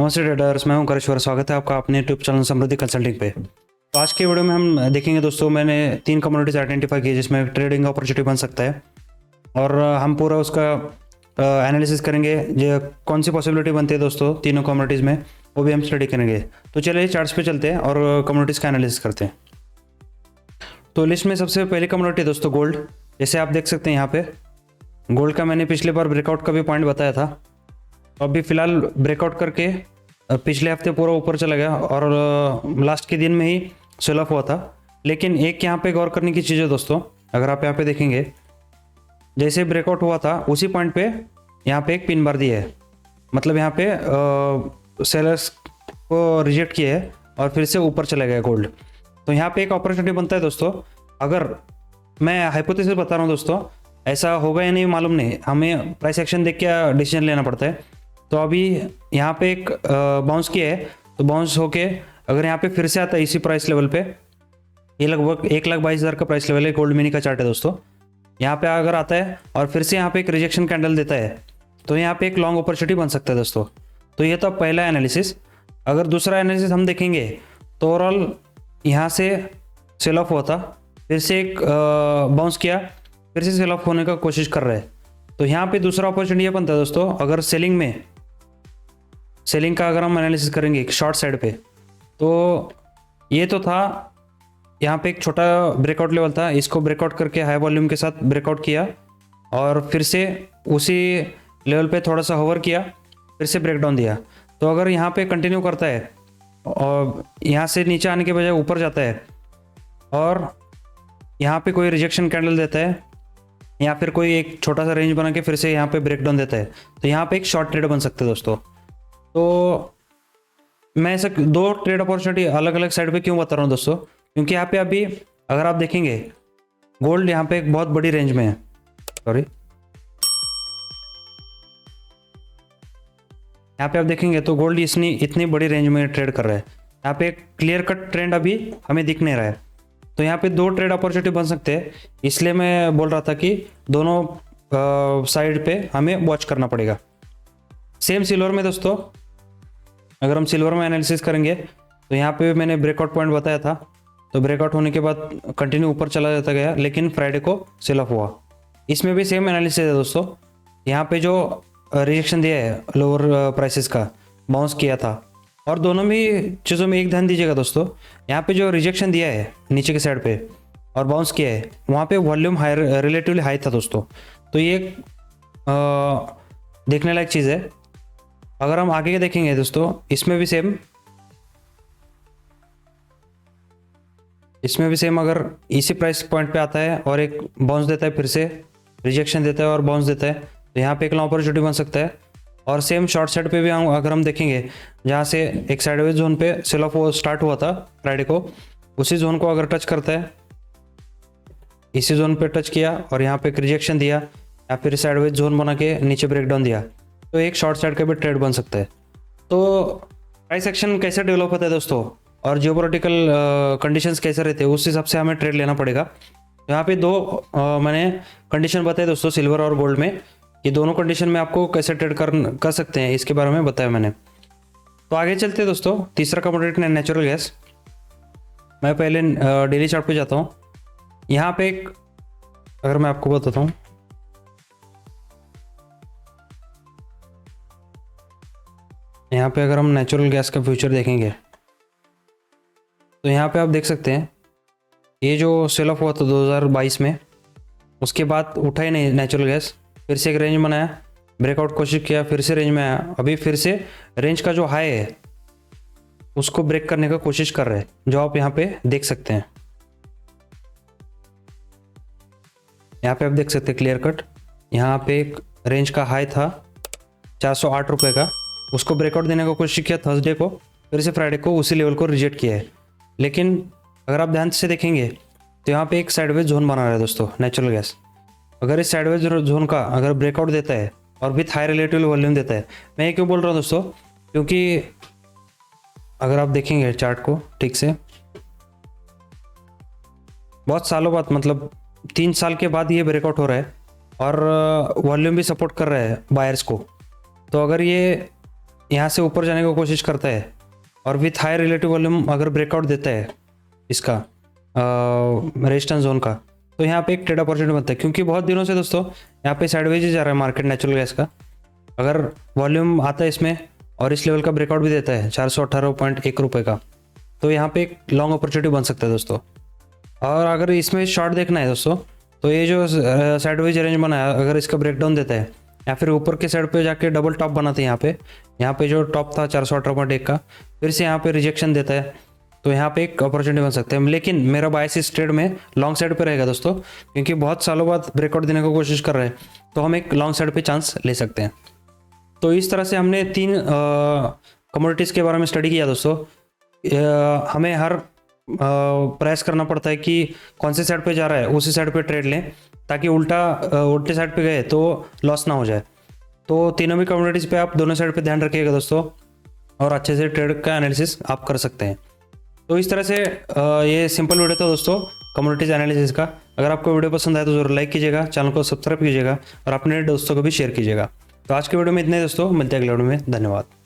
नमस्ते ट्रेडर्स, मैं हूं करेश्वर। स्वागत है आपका अपने यूट्यूब चैनल समृद्धि कंसल्टिंग पे। तो आज के वीडियो में हम देखेंगे दोस्तों, मैंने 3 कम्युनिटीज आइडेंटिफाई की जिसमें ट्रेडिंग अपॉर्चुनिटी बन सकता है और हम पूरा उसका एनालिसिस करेंगे। जो कौन सी पॉसिबिलिटी बनती है दोस्तों तीनों कम्युनिटीज़ में, वो भी हम स्टडी करेंगे। तो चलिए चार्ट्स पे चलते हैं और कम्युनिटीज़ का एनालिसिस करते हैं। तो लिस्ट में सबसे पहली कम्युनिटी दोस्तों गोल्ड। जैसे आप देख सकते हैं यहाँ पे गोल्ड का मैंने पिछले बार ब्रेकआउट का भी पॉइंट बताया था। तो अभी फिलहाल ब्रेकआउट करके पिछले हफ्ते पूरा ऊपर चला गया और लास्ट के दिन में ही सेल ऑफ हुआ था। लेकिन एक यहाँ पे गौर करने की चीज़ है दोस्तों, अगर आप यहाँ पे देखेंगे जैसे ब्रेकआउट हुआ था उसी पॉइंट पे यहाँ पे एक पिन बार दिया है। मतलब यहाँ पे सेलर्स को रिजेक्ट किया है और फिर से ऊपर चला गया गोल्ड। तो यहाँ पे एक अपॉर्चुनिटी बनता है दोस्तों। अगर मैं हाइपोथेसिस बता रहा हूँ दोस्तों, ऐसा होगा या नहीं मालूम नहीं, हमें प्राइस एक्शन देख के डिसीजन लेना पड़ता है। तो अभी यहाँ पे एक बाउंस किया है, तो बाउंस होके अगर यहाँ पे फिर से आता है इसी प्राइस लेवल पे, ये लगभग 1,22,000 का प्राइस लेवल है, गोल्ड मिनी का चार्ट है दोस्तों। यहाँ पे अगर आता है और फिर से यहाँ पे एक रिजेक्शन कैंडल देता है तो यहाँ पे एक लॉन्ग अपॉर्चुनिटी बन सकता है दोस्तों। तो ये तो पहला एनालिसिस। अगर दूसरा एनालिसिस हम देखेंगे तो ओवरऑल यहाँ से सेल ऑफ हुआ था, फिर से एक बाउंस किया, फिर से सेल ऑफ होने का कोशिश कर रहा है। तो यहाँ पे दूसरा अपॉर्चुनिटी ये बनता है दोस्तों, अगर सेलिंग का अगर हम एनालिसिस करेंगे शॉर्ट साइड पे, तो ये तो था यहाँ पे एक छोटा ब्रेकआउट लेवल था, इसको ब्रेकआउट करके हाई वॉल्यूम के साथ ब्रेकआउट किया और फिर से उसी लेवल पे थोड़ा सा होवर किया, फिर से ब्रेकडाउन दिया। तो अगर यहाँ पे कंटिन्यू करता है और यहाँ से नीचे आने के बजाय ऊपर जाता है और यहाँ पे कोई रिजेक्शन कैंडल देता है या फिर कोई एक छोटा सा रेंज बना के फिर से यहाँ पे ब्रेकडाउन देता है, तो यहाँ पे एक शॉर्ट ट्रेड बन सकते हैं दोस्तों। तो मैं ऐसा 2 ट्रेड अपॉर्चुनिटी अलग अलग साइड पे क्यों बता रहा हूँ दोस्तों, क्योंकि यहाँ पे अभी अगर आप देखेंगे गोल्ड यहाँ पे एक बहुत बड़ी रेंज में है, सॉरी यहाँ पे आप देखेंगे तो गोल्ड इतनी बड़ी रेंज में ट्रेड कर रहा है। यहाँ पे एक क्लियर कट ट्रेंड अभी हमें दिख नहीं रहा है। तो यहाँ पे 2 ट्रेड अपॉर्चुनिटी बन सकते हैं, इसलिए मैं बोल रहा था कि दोनों साइड पे हमें वॉच करना पड़ेगा। सेम सिल्वर में दोस्तों, अगर हम सिल्वर में एनालिसिस करेंगे तो यहाँ पे मैंने ब्रेकआउट पॉइंट बताया था। तो ब्रेकआउट होने के बाद कंटिन्यू ऊपर चला जाता गया, लेकिन फ्राइडे को सेल ऑफ हुआ। इसमें भी सेम एनालिसिस है दोस्तों। यहाँ पे जो रिजेक्शन दिया है लोअर प्राइसेस का, बाउंस किया था, और दोनों भी चीज़ों में एक ध्यान दीजिएगा दोस्तों। यहाँ पे जो रिजेक्शन दिया है नीचे के साइड पे और बाउंस किया है, वहाँ पे वॉल्यूम हाई, रिलेटिवली हाई था दोस्तों। तो ये देखने लायक चीज़ है। अगर हम आगे के देखेंगे दोस्तों, इसमें भी सेम अगर इसी प्राइस पॉइंट पे आता है और एक बाउंस देता है, फिर से रिजेक्शन देता है और बाउंस देता है, तो यहाँ पे एक लॉन्ग अपॉर्चुनिटी बन सकता है। और सेम शॉर्ट साइड पे भी अगर हम देखेंगे, जहाँ से एक साइडवेज जोन पे सेल ऑफ स्टार्ट हुआ था फ्राइडे को, उसी जोन को अगर टच करता है, इसी जोन पे टच किया और यहाँ पे एक रिजेक्शन दिया या फिर साइडवेज जोन बना के नीचे ब्रेकडाउन दिया, तो एक शॉर्ट साइड का भी ट्रेड बन सकता है। तो प्राइस एक्शन कैसे डेवलप होता है दोस्तों और जियोपॉलिटिकल कंडीशंस कैसे रहते हैं, उस हिसाब से हमें ट्रेड लेना पड़ेगा। तो यहाँ पे 2 मैंने कंडीशन बताए दोस्तों सिल्वर और गोल्ड में, कि दोनों कंडीशन में आपको कैसे ट्रेड कर सकते हैं, इसके बारे में बताया मैंने। तो आगे चलते हैं दोस्तों। तीसरा कमोडिटी है नेचुरल गैस। मैं पहले डेली चार्ट पे जाता हूँ। यहाँ पे एक अगर मैं आपको बताता हूँ, यहाँ पे अगर हम नेचुरल गैस का फ्यूचर देखेंगे तो यहाँ पे आप देख सकते हैं ये जो सेल ऑफ हुआ था 2022 में, उसके बाद उठा ही नहीं नेचुरल गैस, फिर से एक रेंज बनाया, ब्रेकआउट कोशिश किया, फिर से रेंज में आया, अभी फिर से रेंज का जो हाई है उसको ब्रेक करने का कोशिश कर रहे हैं, जो आप यहाँ पे देख सकते हैं। यहाँ पे आप देख सकते हैं क्लियर कट, यहाँ पे एक रेंज का हाई था 408 रुपये का, उसको ब्रेकआउट देने का कोशिश किया थर्सडे को, फिर से फ्राइडे को उसी लेवल को रिजेक्ट किया है। लेकिन अगर आप ध्यान से देखेंगे तो यहाँ पे एक साइडवेज जोन बना रहा है दोस्तों नेचुरल गैस। अगर इस साइडवेज जोन का अगर ब्रेकआउट देता है और विथ हाई रिलेटिव वॉल्यूम देता है, मैं ये क्यों बोल रहा हूँ दोस्तों, क्योंकि अगर आप देखेंगे चार्ट को ठीक से, बहुत सालों बाद, मतलब 3 साल के बाद ये ब्रेकआउट हो रहा है और वॉल्यूम भी सपोर्ट कर रहा है बायर्स को। तो अगर ये यहाँ से ऊपर जाने की कोशिश करता है और विथ हाई रिलेटिव वॉल्यूम अगर ब्रेकआउट देता है इसका रेजिस्टेंस जोन का, तो यहाँ पे एक ट्रेड अपॉर्चुनिटी बनता है। क्योंकि बहुत दिनों से दोस्तों यहाँ पे साइडवेज ही जा रहा है मार्केट नेचुरल गैस का। अगर वॉल्यूम आता है इसमें और इस लेवल का ब्रेकआउट भी देता है 418.1 रुपये का, तो यहाँ पे एक लॉन्ग अपॉर्चुनिटी बन सकता है दोस्तों। और अगर इसमें शॉर्ट देखना है दोस्तों, तो ये जो साइडवेज रेंज बना है, अगर इसका ब्रेकडाउन देता है या फिर ऊपर के साइड पे जाके डबल टॉप बनाते हैं यहाँ पे जो टॉप था 418.1 का, फिर से यहाँ पे रिजेक्शन देता है, तो यहाँ पे एक अपॉर्चुनिटी बन सकता है। लेकिन मेरा बायस इस ट्रेड में लॉन्ग साइड पे रहेगा दोस्तों, क्योंकि बहुत सालों बाद ब्रेकआउट देने की कोशिश कर रहे हैं, तो हम एक लॉन्ग साइड पे चांस ले सकते हैं। तो इस तरह से हमने 3 कमोडिटीज़ के बारे में स्टडी किया दोस्तों। हमें हर प्रयास करना पड़ता है कि कौन से साइड पे जा रहा है उसी साइड पे ट्रेड लें, ताकि उल्टे साइड पे गए तो लॉस ना हो जाए। तो तीनों भी कमोडिटीज़ पे आप दोनों साइड पे ध्यान रखिएगा दोस्तों, और अच्छे से ट्रेड का एनालिसिस आप कर सकते हैं। तो इस तरह से ये सिंपल वीडियो था दोस्तों कमोडिटीज एनालिसिस का। अगर आपको वीडियो पसंद आए तो जरूर लाइक कीजिएगा, चैनल को सब्सक्राइब कीजिएगा और अपने दोस्तों को भी शेयर कीजिएगा। तो आज के वीडियो में इतने दोस्तों, मिलते हैं अगले वीडियो में। धन्यवाद।